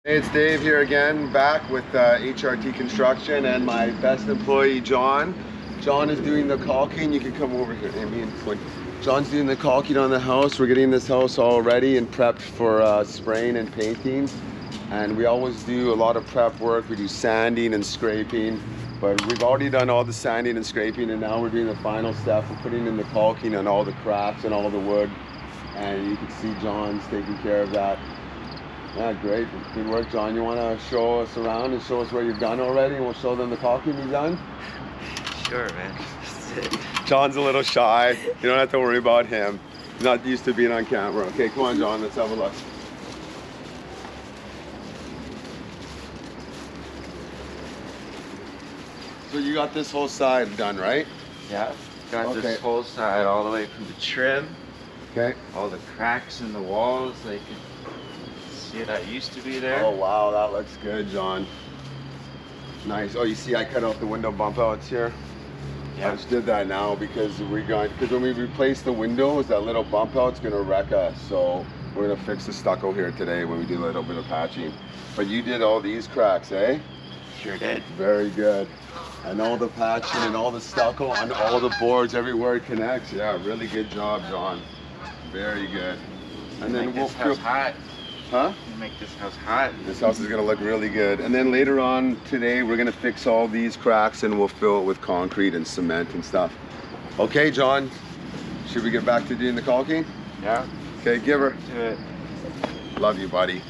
Hey, it's Dave here again, back with HRT Construction and my best employee, John. John is doing the caulking. You can come over here, Amy, and point. John's doing the caulking on the house. We're getting this house all ready and prepped for spraying and painting. And we always do a lot of prep work. We do sanding and scraping, but we've already done all the sanding and scraping, and now we're doing the final step. We're putting in the caulking on all the cracks and all the wood. And you can see John's taking care of that. Yeah, great. Good work, John. You want to show us around and show us what you've done already, and we'll show them the caulking you've done? Sure, man. John's a little shy. You don't have to worry about him. He's not used to being on camera. Okay, come on, John. Let's have a look. So you got this whole side done, right? Yeah. Got Okay. this whole side all the way from the trim. Okay. All the cracks in the walls, they can see that used to be there. Oh, wow. That looks good, John. Nice. Oh, you see I cut out the window bump outs here? Yeah. I just did that now because when we replace the windows, that little bump out's gonna wreck us. So we're gonna fix the stucco here today when we do a little bit of patching. But you did all these cracks, eh? Sure did. Very good. And all the patching and all the stucco on all the boards, everywhere it connects. Yeah, really good job, John. Very good. And then Make we'll this house hot. Huh? You make this house hot. This house is gonna look really good. And then later on today, we're gonna fix all these cracks and we'll fill it with concrete and cement and stuff. Okay, John, should we get back to doing the caulking? Yeah. Okay, give her. Do it. Love you, buddy.